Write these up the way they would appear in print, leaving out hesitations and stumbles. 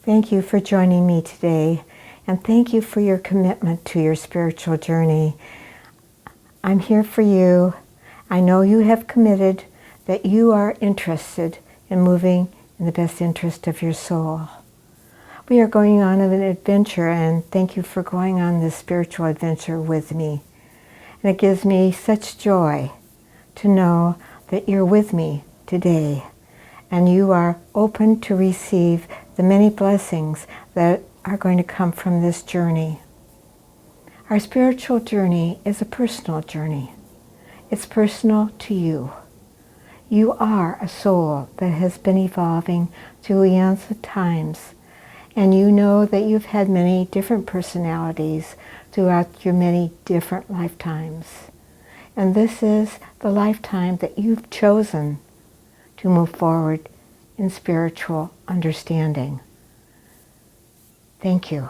Thank you for joining me today, and thank you for your commitment to your spiritual journey. I'm here for you. I know you have committed that you are interested in moving in the best interest of your soul. We are going on an adventure, and thank you for going on this spiritual adventure with me. And it gives me such joy to know that you're with me today, and you are open to receive the many blessings that are going to come from this journey. Our spiritual journey is a personal journey. It's personal to you. You are a soul that has been evolving through eons of times, and you know that you've had many different personalities throughout your many different lifetimes. And this is the lifetime that you've chosen to move forward in spiritual understanding. Thank you.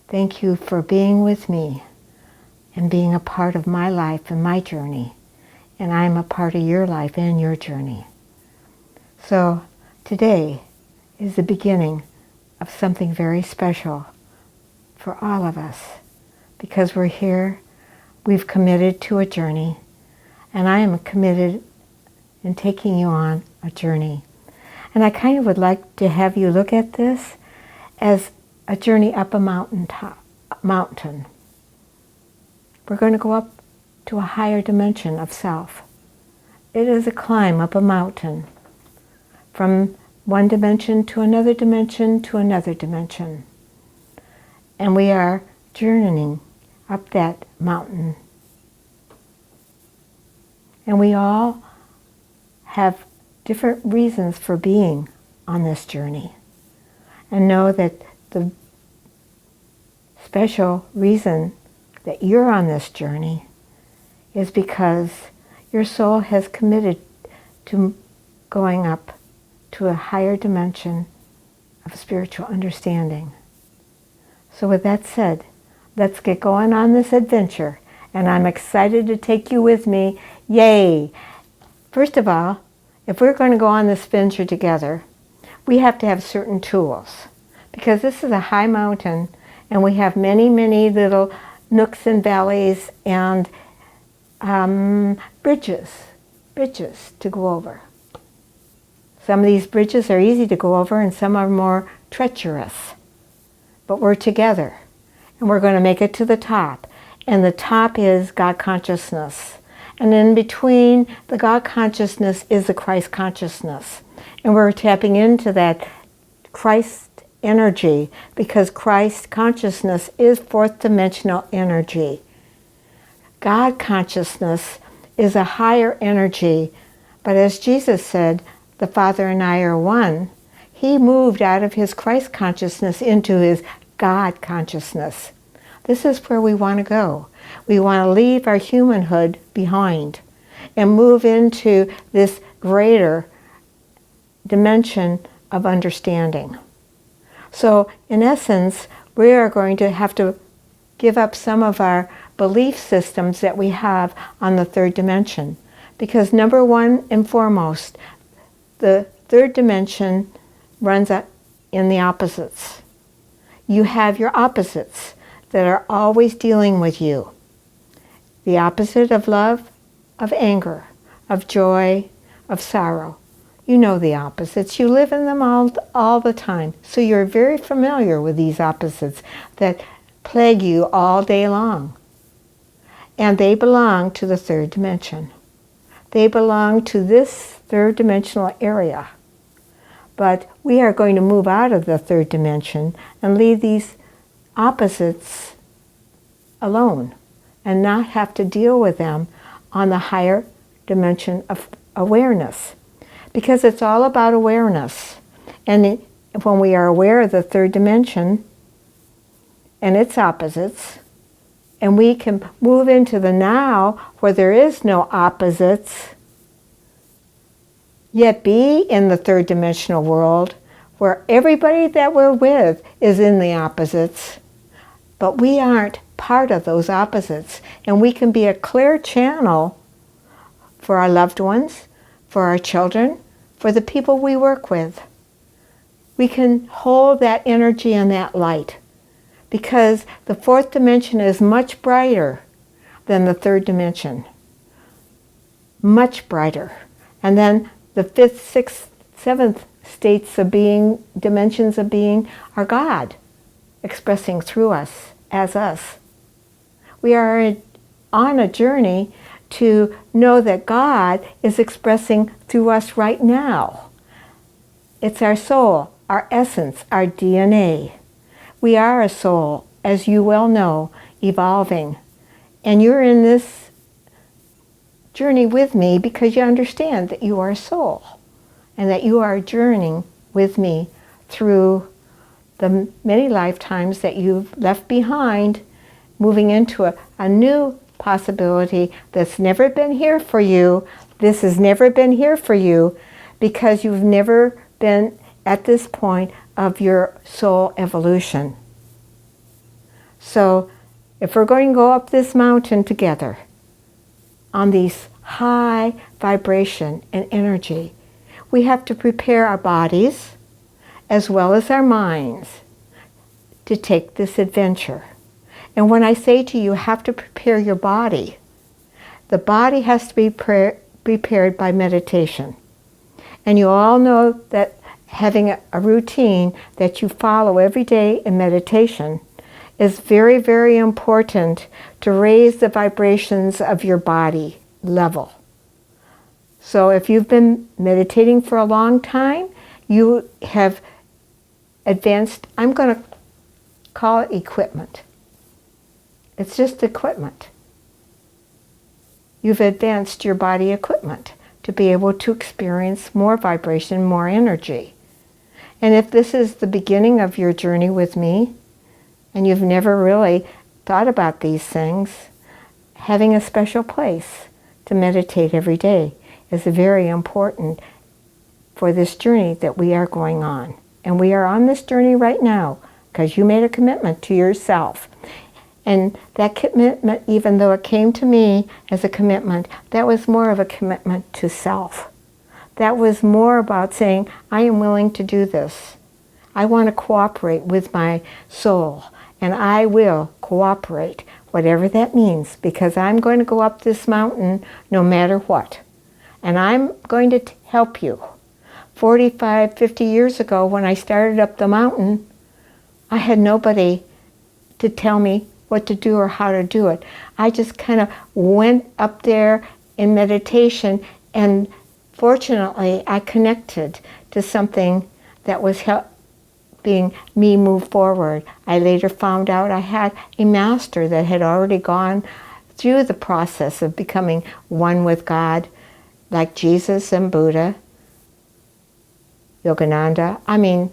Thank you for being with me and being a part of my life and my journey. And I'm a part of your life and your journey. So today is the beginning of something very special for all of us, because we're here, we've committed to a journey, and I am committed in taking you on a journey. And I kind of would like to have you look at this as a journey up a mountain. We're going to go up to a higher dimension of self. It is a climb up a mountain, from one dimension to another dimension to another dimension. And we are journeying up that mountain. And we all have different reasons for being on this journey. And know that the special reason that you're on this journey is because your soul has committed to going up to a higher dimension of spiritual understanding. So with that said, let's get going on this adventure, and I'm excited to take you with me. Yay! First of all, if we're going to go on this adventure together, we have to have certain tools, because this is a high mountain and we have many, many little nooks and valleys and bridges to go over. Some of these bridges are easy to go over and some are more treacherous. But we're together and we're going to make it to the top. And the top is God consciousness. And in between the God consciousness is the Christ consciousness. And we're tapping into that Christ energy, because Christ consciousness is fourth dimensional energy. God consciousness is a higher energy, but as Jesus said, the Father and I are one. He moved out of his Christ consciousness into his God consciousness. This is where we want to go. We want to leave our humanhood behind and move into this greater dimension of understanding. So in essence, we are going to have to give up some of our belief systems that we have on the third dimension. Because number one and foremost, the third dimension runs in the opposites. You have your opposites that are always dealing with you. The opposite of love, of anger, of joy, of sorrow. You know the opposites. You live in them all the time. So you're very familiar with these opposites that plague you all day long. And they belong to the third dimension. They belong to this third dimensional area. But we are going to move out of the third dimension and leave these opposites alone and not have to deal with them on the higher dimension of awareness. Because it's all about awareness. And when we are aware of the third dimension and its opposites, and we can move into the now where there is no opposites, yet be in the third dimensional world where everybody that we're with is in the opposites, but we aren't part of those opposites. And we can be a clear channel for our loved ones, for our children, for the people we work with. we can hold that energy and that light, because the fourth dimension is much brighter than the third dimension. Much brighter. And then the fifth, sixth, seventh states of being, dimensions of being, are God expressing through us, as us. We are on a journey to know that God is expressing through us right now. It's our soul, our essence, our DNA. We are a soul, as you well know, evolving. And you're in this journey with me because you understand that you are a soul and that you are journeying with me through the many lifetimes that you've left behind, moving into a new possibility that's never been here for you. This has never been here for you because you've never been at this point of your soul evolution. So if we're going to go up this mountain together on these high vibration and energy, we have to prepare our bodies as well as our minds to take this adventure. And when I say to you, you have to prepare your body, the body has to be prepared by meditation. And you all know that having a routine that you follow every day in meditation is very, very important to raise the vibrations of your body level. So if you've been meditating for a long time, you have advanced, I'm going to call it equipment. It's just equipment. You've advanced your body equipment to be able to experience more vibration, more energy. And if this is the beginning of your journey with me, and you've never really thought about these things, having a special place to meditate every day is very important for this journey that we are going on. And we are on this journey right now because you made a commitment to yourself. And that commitment, even though it came to me as a commitment, that was more of a commitment to self. That was more about saying, I am willing to do this. I want to cooperate with my soul, and I will cooperate, whatever that means, because I'm going to go up this mountain no matter what. And I'm going to help you. 45, 50 years ago, when I started up the mountain, I had nobody to tell me what to do or how to do it. I just kind of went up there in meditation, and fortunately I connected to something that was helping me move forward. I later found out I had a master that had already gone through the process of becoming one with God, like Jesus and Buddha, Yogananda. I mean,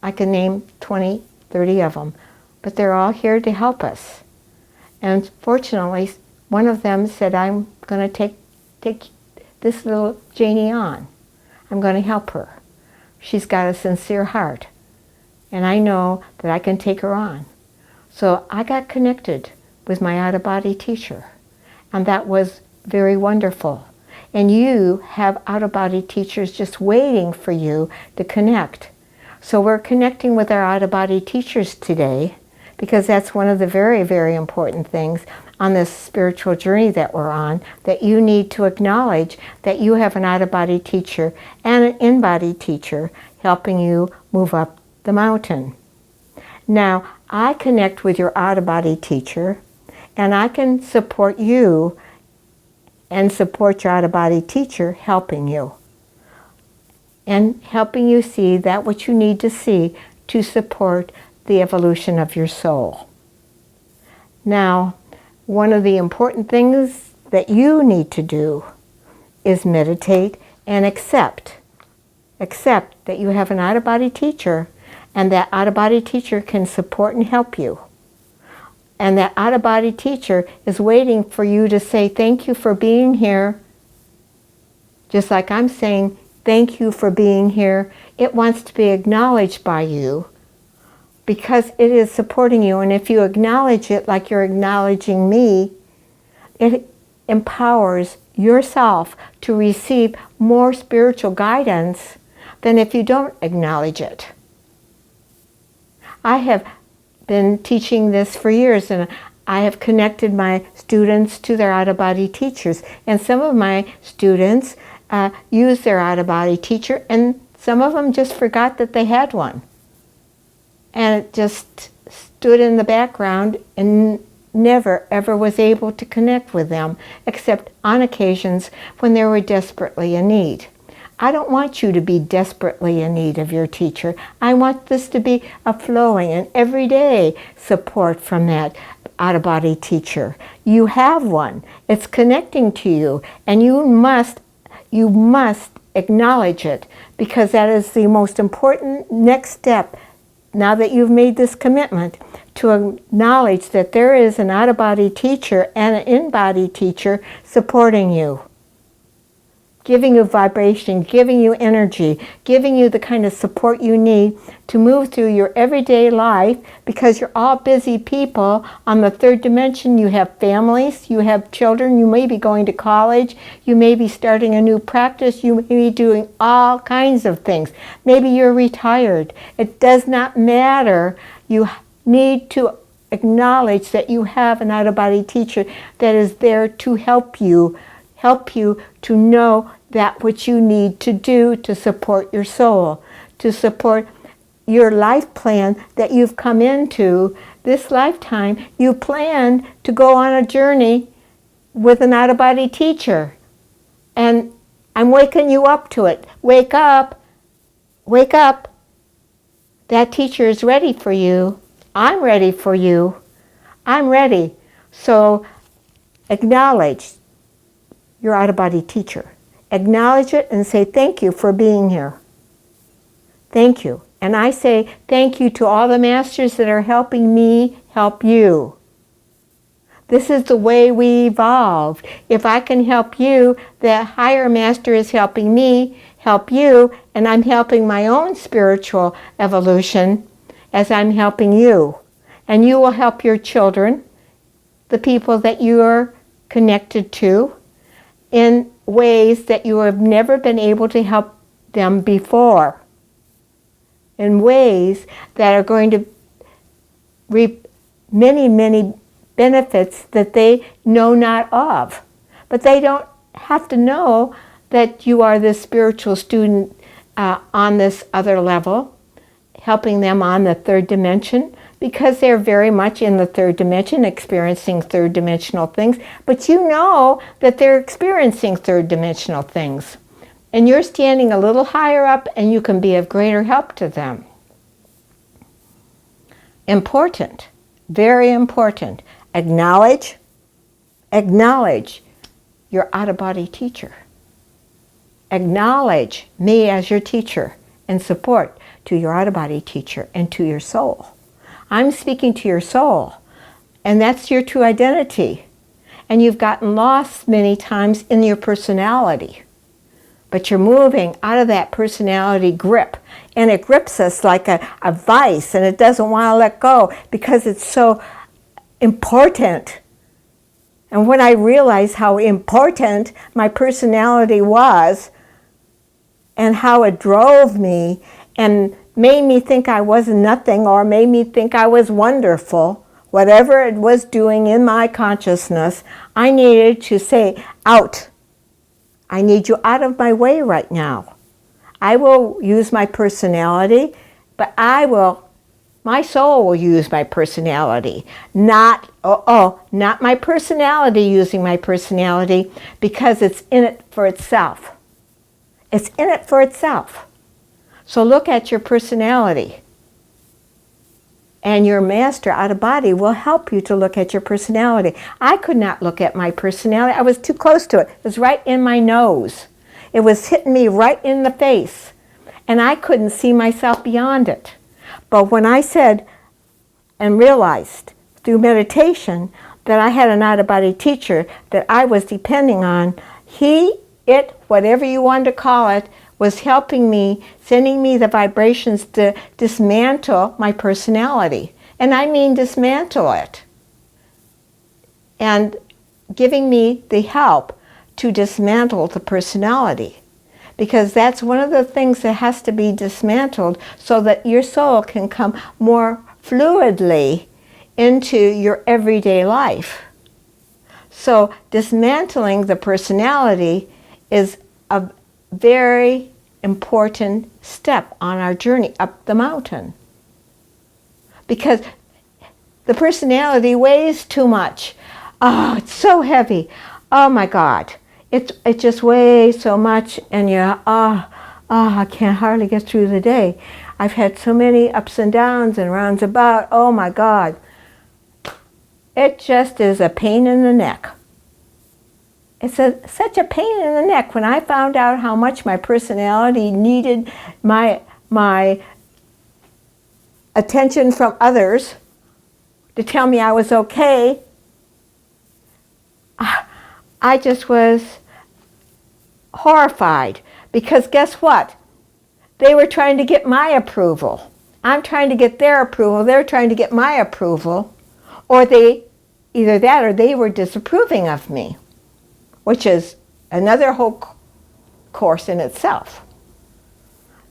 I can name 20, 30 of them. But they're all here to help us. And fortunately, one of them said, I'm going to take this little Janie on. I'm going to help her. She's got a sincere heart. And I know that I can take her on. So I got connected with my out-of-body teacher. And that was very wonderful. And you have out-of-body teachers just waiting for you to connect. So we're connecting with our out-of-body teachers today, because that's one of the very, very important things on this spiritual journey that we're on, that you need to acknowledge that you have an out-of-body teacher and an in-body teacher helping you move up the mountain. Now, I connect with your out-of-body teacher, and I can support you and support your out-of-body teacher helping you. And helping you see that what you need to see to support the evolution of your soul. Now, one of the important things that you need to do is meditate and accept. Accept that you have an out-of-body teacher, and that out-of-body teacher can support and help you. And that out-of-body teacher is waiting for you to say, thank you for being here. Just like I'm saying, thank you for being here. It wants to be acknowledged by you, because it is supporting you. And if you acknowledge it like you're acknowledging me, it empowers yourself to receive more spiritual guidance than if you don't acknowledge it. I have been teaching this for years, and I have connected my students to their out-of-body teachers. And some of my students use their out-of-body teacher, and some of them just forgot that they had one. And it just stood in the background and never ever was able to connect with them, except on occasions when they were desperately in need. I don't want you to be desperately in need of your teacher. I want this to be a flowing and everyday support from that out-of-body teacher. You have one. It's connecting to you, and you must acknowledge it, because that is the most important next step. Now that you've made this commitment to acknowledge that there is an out-of-body teacher and an in-body teacher supporting you, giving you vibration, giving you energy, giving you the kind of support you need to move through your everyday life, because you're all busy people on the third dimension. You have families, you have children, you may be going to college, you may be starting a new practice, you may be doing all kinds of things. Maybe you're retired. It does not matter. You need to acknowledge that you have an out-of-body teacher that is there to help you to know that which you need to do to support your soul, to support your life plan that you've come into this lifetime. You plan to go on a journey with an out-of-body teacher. And I'm waking you up to it. Wake up. Wake up. That teacher is ready for you. I'm ready for you. I'm ready. So acknowledge your out-of-body teacher. Acknowledge it and say thank you for being here. Thank you. And I say thank you to all the masters that are helping me help you. This is the way we evolved. If I can help you, the higher master is helping me help you, and I'm helping my own spiritual evolution as I'm helping you. And you will help your children, the people that you are connected to, in ways that you have never been able to help them before, in ways that are going to reap many, many benefits that they know not of. But they don't have to know that you are this spiritual student on this other level, helping them on the third dimension, because they're very much in the third dimension, experiencing third dimensional things. But you know that they're experiencing third dimensional things. And you're standing a little higher up, and you can be of greater help to them. Important, very important. Acknowledge your out-of-body teacher. Acknowledge me as your teacher and support to your out-of-body teacher and to your soul. I'm speaking to your soul, and that's your true identity. And you've gotten lost many times in your personality. But you're moving out of that personality grip, and it grips us like a vice, and it doesn't want to let go because it's so important. And when I realized how important my personality was, and how it drove me and made me think I was nothing, or made me think I was wonderful, whatever it was doing in my consciousness, I needed to say, out. I need you out of my way right now. I will use my personality, but my soul will use my personality. Not my personality using my personality, because it's in it for itself. It's in it for itself. So look at your personality. And your master out of body will help you to look at your personality. I could not look at my personality. I was too close to it. It was right in my nose. It was hitting me right in the face. And I couldn't see myself beyond it. But when I said and realized through meditation that I had an out-of-body teacher that I was depending on, whatever you want to call it, was helping me, sending me the vibrations to dismantle my personality. And I mean dismantle it. And giving me the help to dismantle the personality. because that's one of the things that has to be dismantled so that your soul can come more fluidly into your everyday life. So dismantling the personality is a very important step on our journey up the mountain. Because the personality weighs too much. Oh, it's so heavy. Oh my God. It just weighs so much, and I can't hardly get through the day. I've had so many ups and downs and roundabout. Oh my God. It just is a pain in the neck. It's such a pain in the neck when I found out how much my personality needed my attention from others to tell me I was okay. I just was horrified, because guess what? They were trying to get my approval. I'm trying to get their approval. They're trying to get my approval. Or either that or they were disapproving of me, which is another whole course in itself.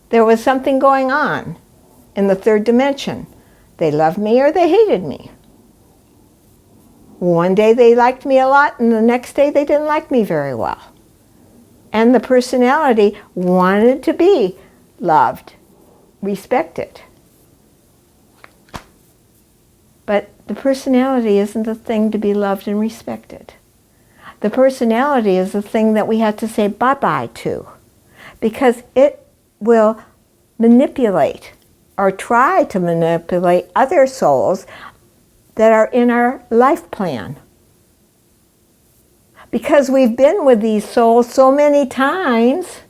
There was something going on in the third dimension. They loved me or they hated me. One day they liked me a lot, and the next day they didn't like me very well. And the personality wanted to be loved, respected. But the personality isn't the thing to be loved and respected. The personality is the thing that we have to say bye-bye to, because it will manipulate or try to manipulate other souls that are in our life plan. Because we've been with these souls so many times,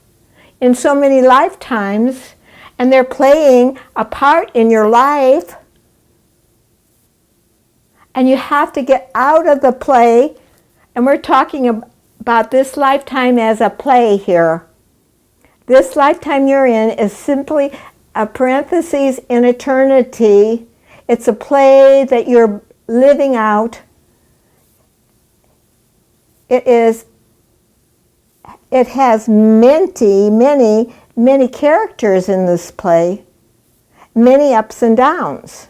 in so many lifetimes, and they're playing a part in your life, and you have to get out of the play. And we're talking about this lifetime as a play here. This lifetime you're in is simply a parenthesis in eternity. It's a play that you're living out. It has many characters in this play, many ups and downs.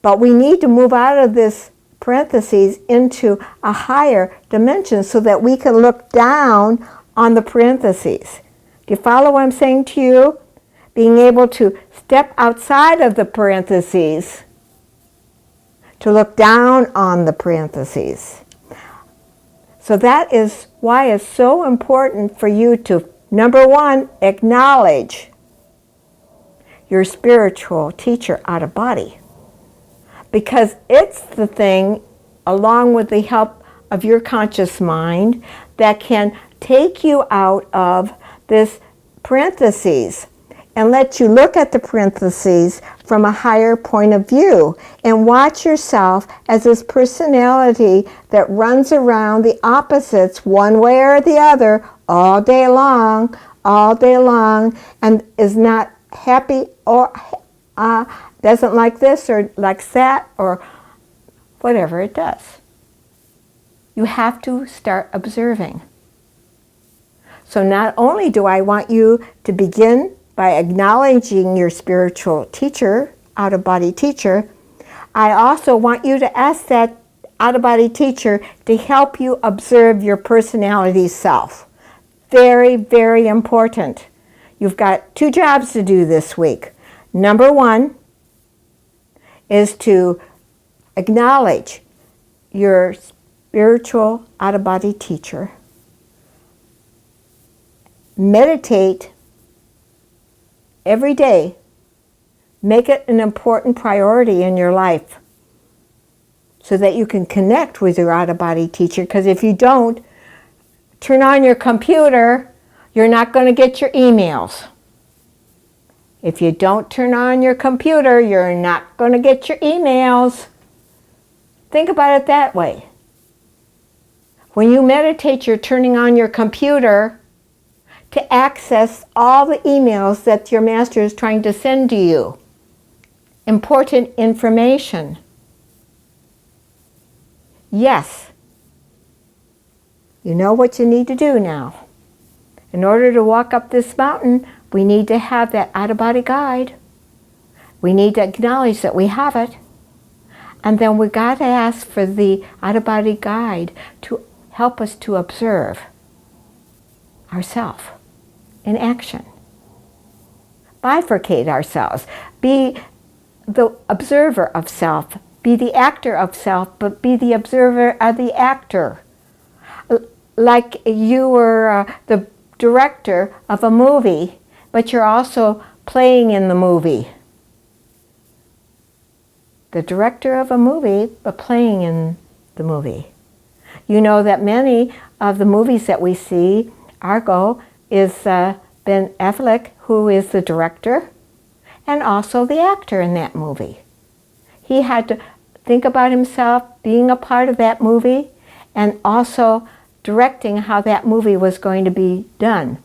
But we need to move out of this parentheses into a higher dimension so that we can look down on the parentheses. Do you follow what I'm saying to you? Being able to step outside of the parentheses to look down on the parentheses. So that is why it's so important for you to, number one, acknowledge your spiritual teacher out of body. Because it's the thing, along with the help of your conscious mind, that can take you out of this parentheses and let you look at the parentheses from a higher point of view and watch yourself as this personality that runs around the opposites one way or the other all day long, and is not happy or doesn't like this or likes that or whatever it does. You have to start observing. So not only do I want you to begin by acknowledging your spiritual teacher, out-of-body teacher, I also want you to ask that out-of-body teacher to help you observe your personality self. Very, very important. You've got 2 jobs to do this week. Number 1 is to acknowledge your spiritual out-of-body teacher. Meditate every day. Make it an important priority in your life so that you can connect with your out-of-body teacher, because if you don't, turn on your computer, you're not going to get your emails. If you don't turn on your computer, you're not going to get your emails. Think about it that way. When you meditate, you're turning on your computer to access all the emails that your master is trying to send to you. Important information. Yes. You know what you need to do now. In order to walk up this mountain, we need to have that out-of-body guide. We need to acknowledge that we have it. And then we got to ask for the out-of-body guide to help us to observe ourselves in action. Bifurcate ourselves. Be the observer of self. Be the actor of self, but be the observer of the actor. Like you were the director of a movie, but you're also playing in the movie. The director of a movie, but playing in the movie. You know that many of the movies that we see, Argo is Ben Affleck, who is the director and also the actor in that movie. He had to think about himself being a part of that movie and also directing how that movie was going to be done.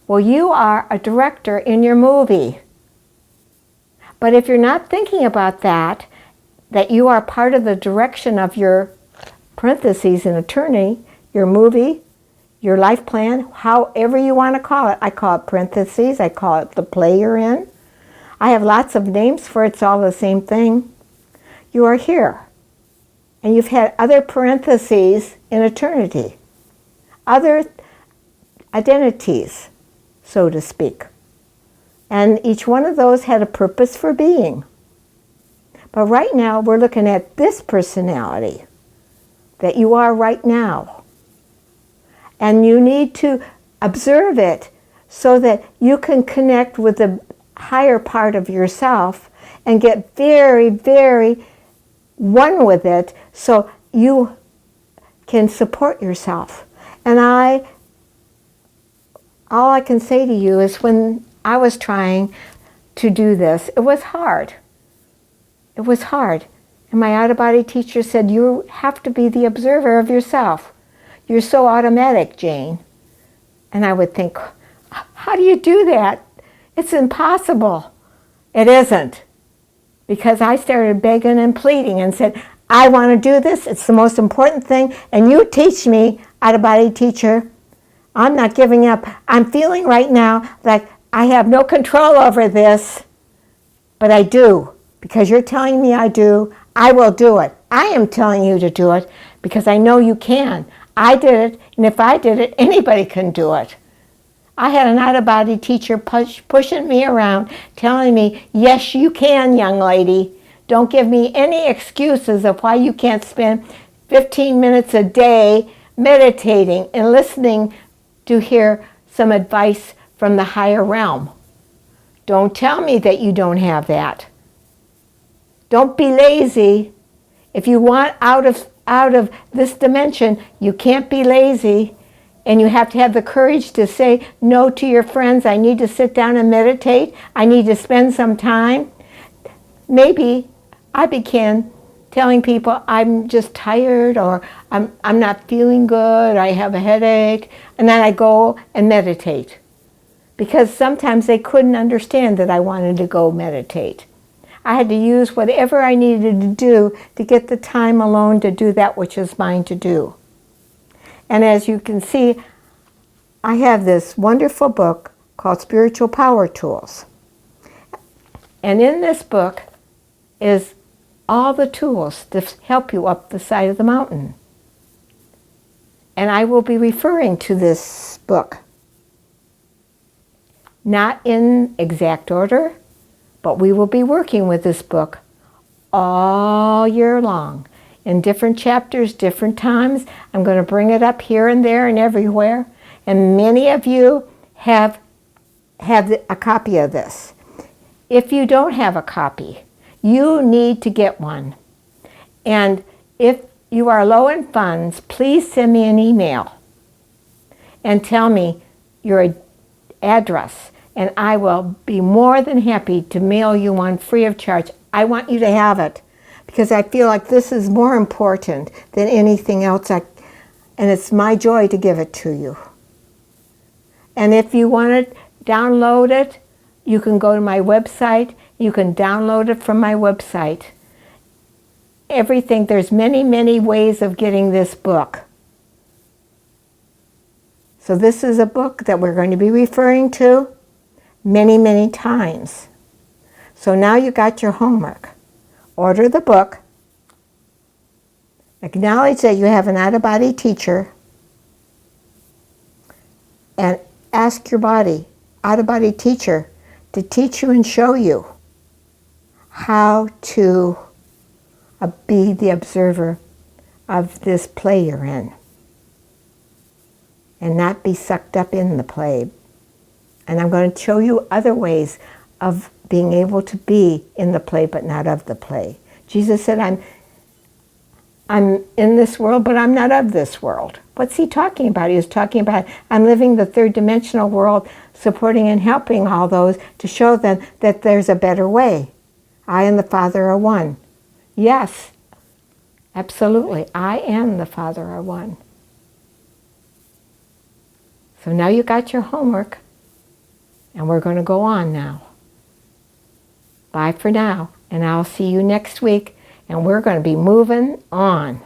Well, you are a director in your movie. But if you're not thinking about that you are part of the direction of your parentheses in eternity, your movie, your life plan, however you want to call it. I call it parentheses, I call it the play you're in. I have lots of names for it, it's all the same thing. You are here. And you've had other parentheses in eternity. Other identities, so to speak. And each one of those had a purpose for being. But right now, we're looking at this personality that you are right now. And you need to observe it so that you can connect with the higher part of yourself and get very, very one with it so you can support yourself. And all I can say to you is when I was trying to do this, it was hard. It was hard. And my out-of-body teacher said, you have to be the observer of yourself. You're so automatic, Jane. And I would think, how do you do that? It's impossible. It isn't. Because I started begging and pleading and said, I want to do this. It's the most important thing. And you teach me, out-of-body teacher. I'm not giving up. I'm feeling right now like I have no control over this. But I do. Because you're telling me I do, I will do it. I am telling you to do it because I know you can. I did it, and if I did it, anybody can do it. I had an out-of-body teacher pushing me around, telling me, yes, you can, young lady. Don't give me any excuses of why you can't spend 15 minutes a day meditating and listening to hear some advice from the higher realm. Don't tell me that you don't have that. Don't be lazy. If you want out of this dimension, you can't be lazy. And you have to have the courage to say no to your friends. I need to sit down and meditate. I need to spend some time. Maybe I began telling people I'm just tired or I'm not feeling good, I have a headache, and then I go and meditate. Because sometimes they couldn't understand that I wanted to go meditate. I had to use whatever I needed to do to get the time alone to do that which is mine to do. And as you can see, I have this wonderful book called Spiritual Power Tools. And in this book is all the tools to help you up the side of the mountain. And I will be referring to this book. Not in exact order, but we will be working with this book all year long. In different chapters, different times. I'm going to bring it up here and there and everywhere. And many of you have a copy of this. If you don't have a copy, you need to get one. And if you are low in funds, please send me an email and tell me your address. And I will be more than happy to mail you one free of charge. I want you to have it because I feel like this is more important than anything else. And it's my joy to give it to you. And if you want to download it, you can go to my website. You can download it from my website. There's many, many ways of getting this book. So this is a book that we're going to be referring to many, many times. So now you got your homework. Order the book. Acknowledge that you have an out-of-body teacher. And ask your body, out-of-body teacher, to teach you and show you how to be the observer of this play you're in. And not be sucked up in the play. And I'm going to show you other ways of being able to be in the play but not of the play. Jesus said, I'm in this world, but I'm not of this world. What's he talking about? He was talking about, I'm living the third dimensional world, supporting and helping all those to show them that there's a better way. I and the Father are one. Yes, absolutely. I and the Father are one. So now you got your homework, and we're going to go on now. Bye for now, and I'll see you next week, and we're going to be moving on.